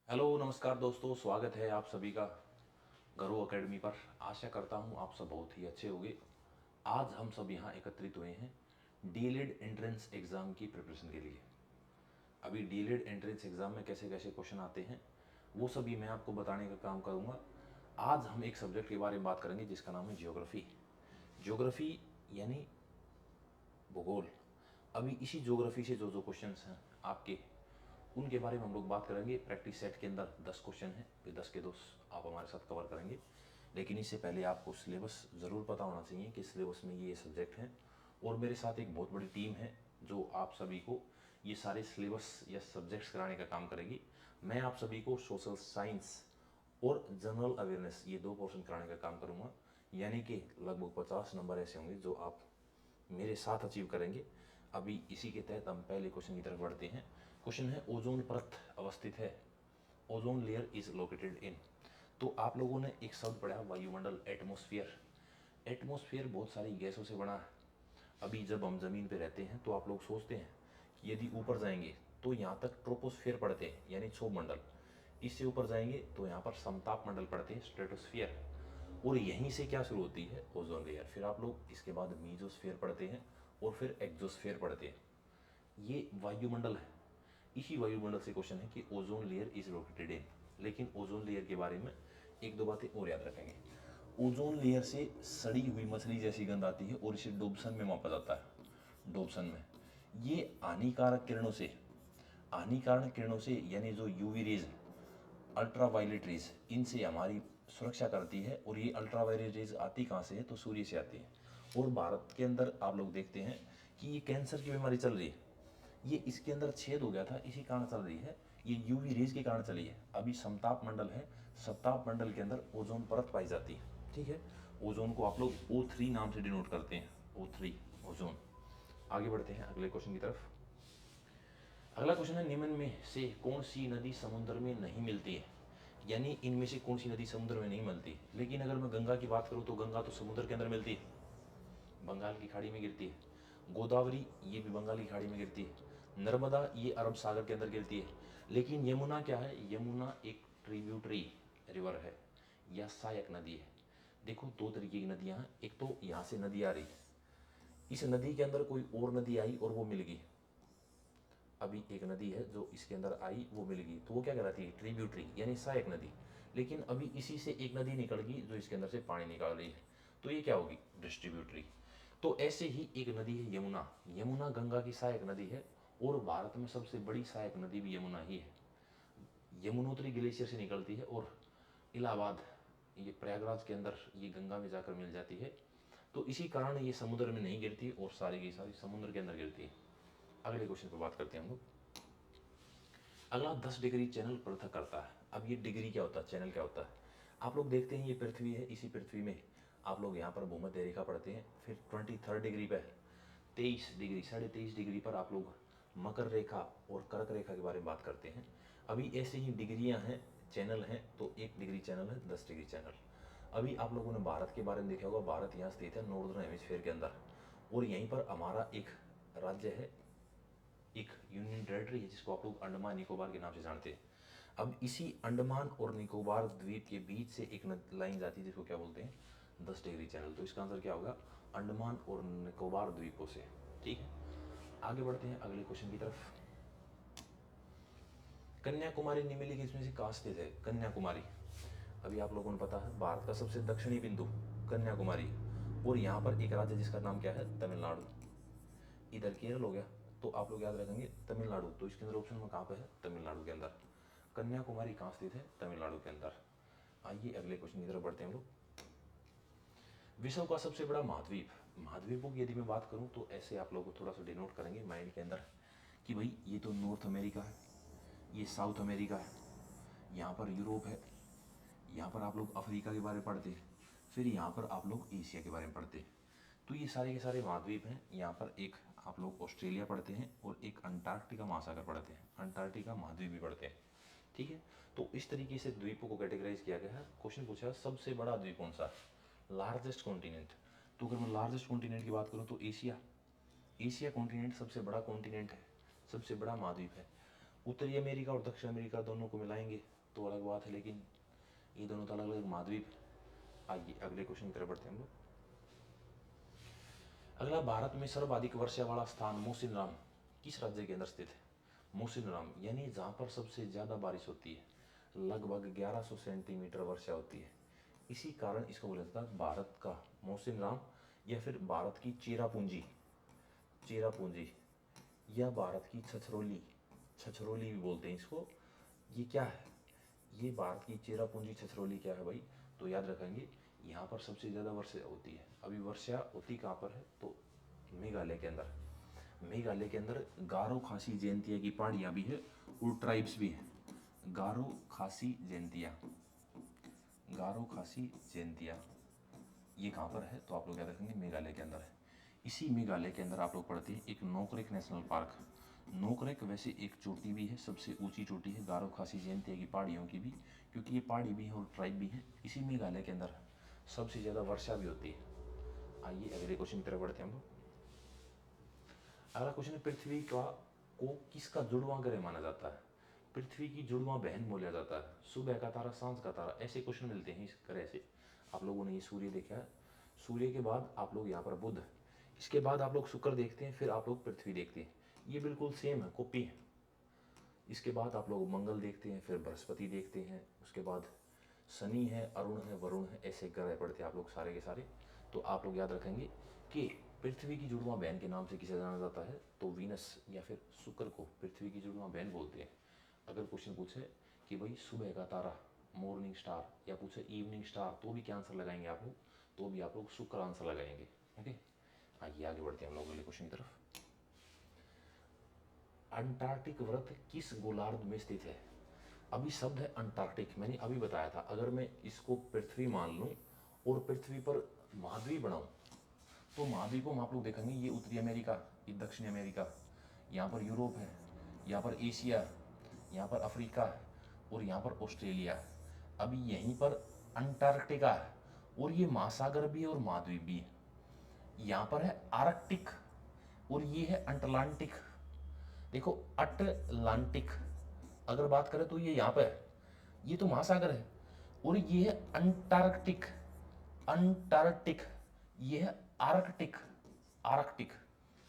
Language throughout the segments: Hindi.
हेलो नमस्कार दोस्तों, स्वागत है आप सभी का गरो एकेडमी पर। आशा करता हूँ आप सब बहुत ही अच्छे होंगे। आज हम सब यहाँ एकत्रित हुए हैं डीएलएड एंट्रेंस एग्ज़ाम की प्रिपरेशन के लिए। अभी डीएलएड एंट्रेंस एग्ज़ाम में कैसे कैसे क्वेश्चन आते हैं वो सभी मैं आपको बताने का काम करूँगा। आज हम एक सब्जेक्ट के बारे में बात करेंगे जिसका नाम है ज्योग्राफी। ज्योग्राफी यानी भूगोल। अभी इसी ज्योग्राफी से जो जो क्वेश्चंस हैं आपके, उनके बारे में हम लोग बात करेंगे। प्रैक्टिस सेट के अंदर 10 क्वेश्चन हैं, फिर 10 के 10 आप हमारे साथ कवर करेंगे। लेकिन इससे पहले आपको सिलेबस ज़रूर पता होना चाहिए कि सिलेबस में ये सब्जेक्ट हैं। और मेरे साथ एक बहुत बड़ी टीम है जो आप सभी को ये सारे सिलेबस या सब्जेक्ट्स कराने का काम करेगी। मैं आप सभी को सोशल साइंस और जनरल अवेयरनेस ये दो पोर्शन कराने का काम करूँगा। यानी कि लगभग 50 नंबर ऐसे होंगे जो आप मेरे साथ अचीव करेंगे। अभी इसी के तहत हम पहले क्वेश्चन की तरफ बढ़ते हैं। क्वेश्चन है, ओजोन परत अवस्थित है, ozone layer is located in. तो आप लोगों ने एक शब्द पढ़ा वायुमंडल, एटमोस्फियर। एटमोस्फियर बहुत सारी गैसों से बना है। अभी जब हम ज़मीन पे रहते हैं तो आप लोग सोचते हैं कि यदि ऊपर जाएंगे तो यहाँ तक ट्रोपोस्फियर पड़ते हैं यानी क्षोभ मंडल। इससे ऊपर जाएंगे तो यहाँ पर समताप मंडल पड़ते हैं, स्ट्रेटोस्फियर। और यहीं से क्या शुरू होती है, ओजोन लेयर। फिर आप लोग इसके बाद मीजोस्फियर पढ़ते हैं और फिर एक्जोस्फियर पढ़ते हैं। ये वायुमंडल है। इसी वायुमंडल से क्वेश्चन है कि ozone layer is located in. लेकिन ओजोन लेयर के बारे में एक दो बातें और याद रखेंगे। ओजोन लेयर से सड़ी हुई मछली जैसी गंध आती है और इसे डोबसन में मापा जाता है। डोबसन में ये हानिकारक किरणों से यानी जो यूवी रेज, अल्ट्रावायलेट रेज, इनसे हमारी सुरक्षा करती है। और ये अल्ट्रावायलेट रेज आती कहाँ से है, तो सूर्य से आती है। और भारत के अंदर आप लोग देखते हैं कि ये कैंसर की बीमारी चल रही है, ये इसके अंदर छेद हो गया था, इसी कारण चल रही है। ये यूवी रेज के कारण चली है। अभी समताप मंडल है, समताप मंडल के अंदर ओजोन परत पाई जाती है। ठीक है, ओजोन को आप लोग O3 नाम से डिनोट करते हैं, O3 ओजोन। आगे बढ़ते हैं अगले क्वेश्चन की तरफ। अगला क्वेश्चन है, निम्न में से कौन सी नदी समुद्र में नहीं मिलती है। यानी इनमें से कौन सी नदी समुद्र में नहीं मिलती। लेकिन अगर मैं गंगा की बात करूं तो गंगा तो समुद्र के अंदर मिलती है, बंगाल की खाड़ी में गिरती है। गोदावरी ये भी बंगाल की खाड़ी में गिरती है। नर्मदा ये अरब सागर के अंदर गिरती है। लेकिन यमुना क्या है, यमुना एक ट्रिब्यूटरी रिवर है या सहायक नदी है। देखो दो तरीके की नदियां हैं, एक तो यहाँ से नदी आ रही है, इस नदी के अंदर कोई और नदी आई और वो मिल गई। अभी एक नदी है जो इसके अंदर आई वो मिल गई, तो वो क्या कहलाती है, ट्रिब्यूटरी यानी सहायक नदी। लेकिन अभी इसी से एक नदी निकल गई जो इसके अंदर से पानी निकाल रही है, तो ये क्या होगी, डिस्ट्रीब्यूटरी। तो ऐसे ही एक नदी है यमुना। यमुना गंगा की सहायक नदी है और भारत में सबसे बड़ी सहायक नदी भी यमुना ही है। यमुनोत्री ग्लेशियर से निकलती है और इलाहाबाद ये प्रयागराज के अंदर ये गंगा में जाकर मिल जाती है। तो इसी कारण ये समुद्र में नहीं गिरती और सारी की सारी समुद्र के अंदर गिरती है। अगले क्वेश्चन पर बात करते हैं हम लोग। अगला 10 डिग्री चैनल पृथक करता है। अब ये डिग्री क्या होता है, चैनल क्या होता है। आप लोग देखते हैं ये पृथ्वी है, इसी पृथ्वी में आप लोग यहाँ पर भूमध्य रेखा पढ़ते हैं। फिर 23 डिग्री पे 23 डिग्री, 23.5 डिग्री पर आप लोग मकर रेखा और कर्क रेखा के बारे में बात करते हैं। अभी ऐसे ही डिग्रियाँ हैं, चैनल हैं, तो 1 डिग्री चैनल है, 10 डिग्री चैनल। अभी आप लोगों ने भारत के बारे में देखा होगा, भारत यहाँ स्थित है नॉर्दर्न हेमिस्फीयर के अंदर। और यहीं पर हमारा एक राज्य है, एक यूनियन टेरेटरी है जिसको आप लोग अंडमान निकोबार के नाम से जानते हैं। अब इसी अंडमान और निकोबार द्वीप के बीच से एक लाइन जाती है जिसको क्या बोलते हैं, 10 डिग्री चैनल। तो इसका आंसर क्या होगा, अंडमान और निकोबार द्वीपों से। ठीक है, आगे बढ़ते हैं अगले क्वेश्चन की तरफ। कन्याकुमारी निम्नलिखित इसमें से कहाँ स्थित है, कन्याकुमारी। अभी आप लोगों ने पता है भारत का सबसे दक्षिणी बिंदु कन्याकुमारी। और यहाँ पर एक राज्य जिसका नाम क्या है, तमिलनाडु। इधर केरल हो गया, तो आप लोग याद रखेंगे तमिलनाडु। तो इसके अंदर ऑप्शन में कहाँ पे है, तमिलनाडु के अंदर। कन्याकुमारी कहाँ स्थित है, तमिलनाडु के अंदर। आइए अगले क्वेश्चन की तरफ बढ़ते हैं हम लोग। विश्व का सबसे बड़ा महाद्वीप। महाद्वीपों की यदि मैं बात करूं तो ऐसे आप लोगों को थोड़ा सा डिनोट करेंगे माइंड के अंदर कि भाई ये तो नॉर्थ अमेरिका है, ये साउथ अमेरिका है, यहाँ पर यूरोप है, यहाँ पर आप लोग अफ्रीका के बारे में पढ़ते हैं, फिर यहाँ पर आप लोग एशिया के बारे में पढ़ते हैं। तो ये सारे के सारे महाद्वीप हैं। यहाँ पर एक आप लोग ऑस्ट्रेलिया पढ़ते हैं और एक अंटार्कटिका महासागर पढ़ते हैं, अंटार्कटिका महाद्वीप भी पढ़ते हैं। ठीक है, तो इस तरीके से द्वीपों को कैटेगराइज किया गया है। क्वेश्चन पूछा सबसे बड़ा द्वीप कौन सा है, लार्जेस्ट कॉन्टिनेंट। तो अगर मैं लार्जेस्ट कॉन्टिनेंट की बात करूँ तो एशिया। एशिया कॉन्टिनेंट सबसे बड़ा कॉन्टिनेंट है, सबसे बड़ा महाद्वीप है। उत्तरी अमेरिका और दक्षिण अमेरिका दोनों को मिलाएंगे तो अलग बात है, लेकिन ये दोनों तो अलग अलग महाद्वीप। आइए अगले क्वेश्चन की तरफ बढ़ते हैं हम लोग। अगला, भारत में सर्वाधिक वर्षा वाला स्थान मोसिनराम किस राज्य के अंदर स्थित है? मोसिनराम यानी जहाँ पर सबसे ज़्यादा बारिश होती है, लगभग 1100 सेंटीमीटर वर्षा होती है। इसी कारण इसको बोला जाता है भारत का मोसिनराम, या फिर भारत की चेरापूंजी, चेरापूंजी, या भारत की छछरौली, छछरौली भी बोलते हैं इसको। ये क्या है? ये भारत की चेरापूंजी छछरौली क्या है भाई? तो याद रखेंगे, यहाँ पर सबसे ज़्यादा वर्षा होती है। अभी वर्षा होती कहाँ पर है? तो मेघालय के अंदर। मेघालय के अंदर गारो खासी जयंतिया की पहाड़ियाँ भी है और ट्राइब्स भी हैं। गारो खासी जयंतिया, गारो खासी जयंतिया, ये कहाँ पर है? तो आप लोग याद रखेंगे मेघालय के अंदर है। इसी मेघालय के अंदर आप लोग पढ़ते हैं एक नोकरेक नेशनल पार्क। नोकरेक वैसे एक चोटी भी है, सबसे ऊंची चोटी है गारो खासी जयंतिया की पहाड़ियों की भी, क्योंकि ये पहाड़ी भी है और ट्राइब भी है। इसी मेघालय के अंदर सबसे ज़्यादा वर्षा भी होती है। आइए अगले क्वेश्चन की तरफ बढ़ते हैं हम लोग। अगला क्वेश्चन है, पृथ्वी का को किसका जुड़वां ग्रह माना जाता है? पृथ्वी की जुड़वां बहन बोला जाता है। सुबह का तारा, सांझ का तारा, ऐसे क्वेश्चन मिलते हैं इस ग्रह से। आप लोगों ने ये सूर्य देखा है, सूर्य के बाद आप लोग यहाँ पर बुध, इसके बाद आप लोग शुक्र देखते हैं, फिर आप लोग पृथ्वी देखते हैं। ये बिल्कुल सेम है, कॉपी है। इसके बाद आप लोग मंगल देखते हैं, फिर बृहस्पति देखते हैं, उसके बाद शनि है, अरुण है, वरुण है, ऐसे ग्रह पढ़ते हैं आप लोग सारे के सारे। तो आप लोग याद रखेंगे कि पृथ्वी की जुड़वां बहन के नाम से किसे जाना जाता है? तो वीनस या फिर शुक्र को पृथ्वी की जुड़वां बहन बोलते हैं। अगर क्वेश्चन पूछे कि भाई सुबह का तारा, मॉर्निंग स्टार, या पूछे इवनिंग स्टार, तो भी क्या आंसर लगाएंगे आप लोग? तो भी आप लोग शुक्र आंसर लगाएंगे। ओके, आइए आगे बढ़ते हैं हम लोग अगले क्वेश्चन की तरफ। अंटार्कटिक वृत्त किस गोलार्ध में स्थित है? अभी शब्द है अंटार्कटिक, मैंने अभी बताया था। अगर मैं इसको पृथ्वी मान लूँ और पृथ्वी पर महाद्वीप बनाऊँ, तो महाद्वीपों में आप लोग देखेंगे ये उत्तरी अमेरिका, ये दक्षिणी अमेरिका, यहाँ पर यूरोप है, यहाँ पर एशिया, यहाँ पर अफ्रीका और यहाँ पर ऑस्ट्रेलिया। अभी यहीं पर अंटार्कटिका है और ये महासागर भी है और महाद्वीप भी है। यहाँ पर है आर्कटिक और ये है अटलांटिक। देखो अटलांटिक अगर बात करें तो ये यहाँ पे है, ये तो महासागर है, और ये है अंटार्कटिक, अंटार्कटिक, ये है आर्कटिक, आर्कटिक।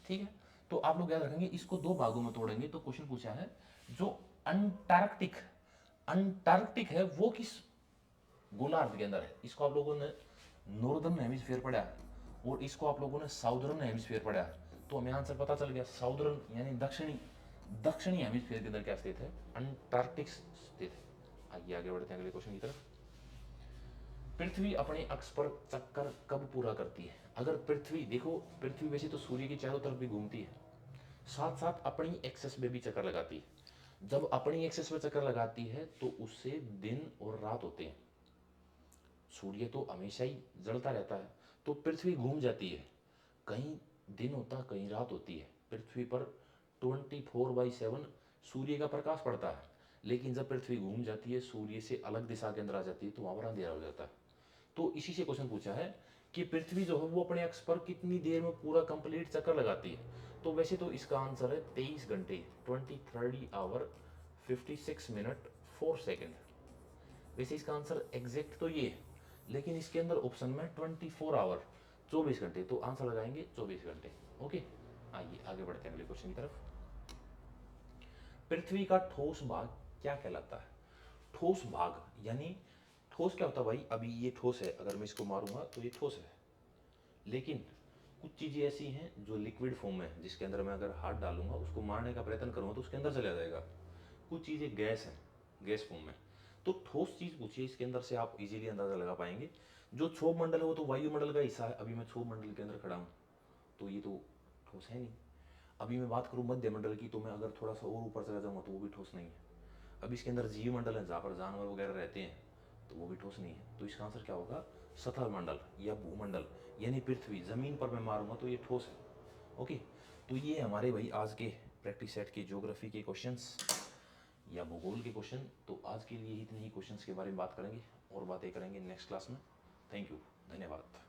ठीक है, तो आप लोग याद रखेंगे, इसको दो भागों में तोड़ेंगे तो क्वेश्चन पूछा है जो अंटार्कटिक, अंटार्कटिक है वो किस गोलार्ध के अंदर है? इसको आप लोगों ने नॉर्दर्न हेमिस्फीयर पढ़ा और इसको आप लोगों ने साउदर्न हेमिस्फीयर पढ़ा, तो हमें आंसर पता चल गया। साउदर्न यानी दक्षिणी, दक्षिणी हेमिस्फीयर के अंदर क्या स्थित है? अंटार्कटिक स्थित है। आइए आगे बढ़ते हैं अगले क्वेश्चन की तरफ। पृथ्वी अपने अक्ष पर चक्कर कब पूरा करती है? अगर पृथ्वी देखो, पृथ्वी वैसे तो सूर्य की चारों तरफ भी घूमती है, साथ साथ अपनी एक्सेस में भी चक्कर लगाती है। जब अपनी एक्सेस में चक्कर लगाती है तो उससे दिन और रात होते हैं। सूर्य तो हमेशा ही जलता रहता है, तो पृथ्वी घूम जाती है, कहीं दिन होता कहीं रात होती है। पृथ्वी पर 24/7 सूर्य का प्रकाश पड़ता है, लेकिन जब पृथ्वी घूम जाती है, सूर्य से अलग दिशा के अंदर आ जाती है, तो वहां पर अंधेरा हो जाता है। तो इसी से क्वेश्चन पूछा है कि पृथ्वी जो है वो अपने अक्ष पर कितनी देर में पूरा कंप्लीट चक्कर लगाती है? तो वैसे तो इसका आंसर है 23 घंटे, 23 आवर 56 मिनट 4 सेकेंड। वैसे इसका आंसर एग्जैक्ट तो ये है, लेकिन इसके अंदर ऑप्शन में 24 आवर, 24 घंटे, तो आंसर लगाएंगे 24 घंटे। ओके, आइए आगे बढ़ते हैं अगले क्वेश्चन की तरफ। पृथ्वी का ठोस भाग क्या कहलाता है? ठोस भाग यानी ठोस क्या होता है भाई? अभी ये ठोस है, अगर मैं इसको मारूंगा तो ये ठोस है, लेकिन कुछ चीजें ऐसी हैं जो लिक्विड फॉर्म में है, जिसके अंदर मैं अगर हाथ डालूंगा, उसको मारने का प्रयत्न करूंगा तो उसके अंदर चला जाएगा। कुछ चीजें गैस है, गैस फॉर्म में। तो ठोस चीज पूछिए, इसके अंदर से आप इजीली अंदाजा लगा पाएंगे। जो क्षोभ मंडल है वो तो वायुमंडल का हिस्सा है, अभी मैं क्षोभ मंडल के अंदर खड़ा हूँ, तो ये तो ठोस है नहीं। अभी मैं बात करूँ मध्य मंडल की, तो मैं अगर थोड़ा सा और ऊपर चला जाऊंगा तो वो भी ठोस नहीं है। अब इसके अंदर जीव मंडल है, जहाँ पर जानवर वगैरह रहते हैं, तो वो भी ठोस नहीं है। तो इसका आंसर क्या होगा? सतह मंडल या भूमंडल, यानी पृथ्वी, जमीन पर मैं मारूंगा तो ये ठोस है। ओके, तो ये हमारे भाई आज के प्रैक्टिस सेट के ज्योग्राफी के क्वेश्चंस या भूगोल के क्वेश्चन। तो आज के लिए इतने ही क्वेश्चंस के बारे में बात करेंगे और बातें करेंगे नेक्स्ट क्लास में। थैंक यू, धन्यवाद।